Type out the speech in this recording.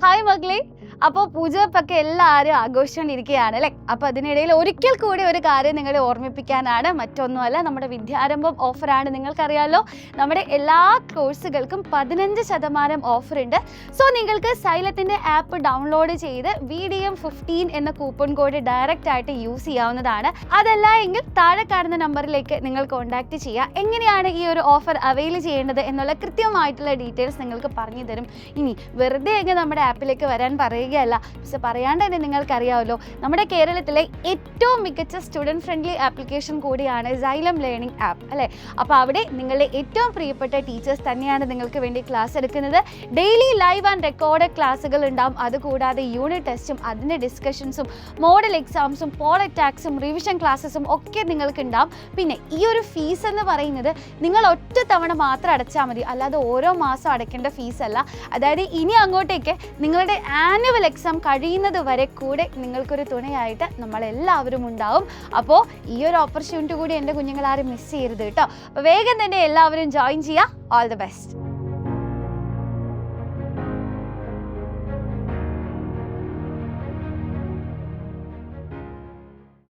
Hi മകളെ. അപ്പോൾ പൂജപ്പൊക്കെ എല്ലാവരും ആഘോഷിച്ചുകൊണ്ടിരിക്കുകയാണ് അല്ലേ? അപ്പോൾ അതിനിടയിൽ ഒരിക്കൽ കൂടി ഒരു കാര്യം നിങ്ങളെ ഓർമ്മിപ്പിക്കാനാണ്, മറ്റൊന്നുമല്ല, നമ്മുടെ വിദ്യാരംഭം ഓഫറാണ്. നിങ്ങൾക്കറിയാമല്ലോ, നമ്മുടെ എല്ലാ കോഴ്സുകൾക്കും 15% ഓഫർ ഉണ്ട്. സോ നിങ്ങൾക്ക് സൈലത്തിൻ്റെ ആപ്പ് ഡൗൺലോഡ് ചെയ്ത് VDM15 എന്ന കൂപ്പൺ കോഡ് ഡയറക്റ്റ് ആയിട്ട് യൂസ് ചെയ്യാവുന്നതാണ്. അതല്ല എങ്കിൽ താഴെ കാണുന്ന നമ്പറിലേക്ക് നിങ്ങൾ കോൺടാക്റ്റ് ചെയ്യുക. എങ്ങനെയാണ് ഈ ഒരു ഓഫർ അവൈൽ ചെയ്യേണ്ടത് എന്നുള്ള കൃത്യമായിട്ടുള്ള ഡീറ്റെയിൽസ് നിങ്ങൾക്ക് പറഞ്ഞു തരും. ഇനി വെറുതെ എങ്കിൽ നമ്മുടെ ആപ്പിലേക്ക് വരാൻ പറയുകയല്ല, പക്ഷെ പറയാണ്ട് തന്നെ നിങ്ങൾക്കറിയാമല്ലോ, നമ്മുടെ കേരളത്തിലെ ഏറ്റവും മികച്ച സ്റ്റുഡൻറ്റ് ഫ്രണ്ട്ലി ആപ്ലിക്കേഷൻ കൂടിയാണ് സൈലം ലേണിംഗ് ആപ്പ് അല്ലേ? അപ്പോൾ അവിടെ നിങ്ങളുടെ ഏറ്റവും പ്രിയപ്പെട്ട ടീച്ചേഴ്സ് തന്നെയാണ് നിങ്ങൾക്ക് വേണ്ടി ക്ലാസ് എടുക്കുന്നത്. ഡെയിലി ലൈവ് ആൻഡ് റെക്കോർഡ് ക്ലാസ്സുകൾ ഉണ്ടാവും. അതുകൂടാതെ യൂണിറ്റ് ടെസ്റ്റും അതിൻ്റെ ഡിസ്കഷൻസും മോഡൽ എക്സാംസും പോൾ അറ്റാക്സും റിവിഷൻ ക്ലാസ്സസും ഒക്കെ നിങ്ങൾക്ക് ഉണ്ടാവും. പിന്നെ ഈ ഒരു ഫീസ് എന്ന് പറയുന്നത് നിങ്ങൾ ഒറ്റ തവണ മാത്രം അടച്ചാൽ മതി, അല്ലാതെ ഓരോ മാസം അടയ്ക്കേണ്ട ഫീസല്ല. അതായത് ഇനി അങ്ങോട്ടേക്ക് നിങ്ങളുടെ ആനുവൽ എക്സാം കഴിയുന്നത് വരെ കൂടെ നിങ്ങൾക്കൊരു തുണയായിട്ട് നമ്മളെല്ലാവരും ഉണ്ടാവും. അപ്പോൾ ഈ ഒരു ഓപ്പർച്യൂണിറ്റി കൂടി എൻ്റെ കുഞ്ഞുങ്ങളാരും മിസ് ചെയ്യരുത് കേട്ടോ. അപ്പോൾ വേഗം തന്നെ എല്ലാവരും ജോയിൻ ചെയ്യുക. All the best.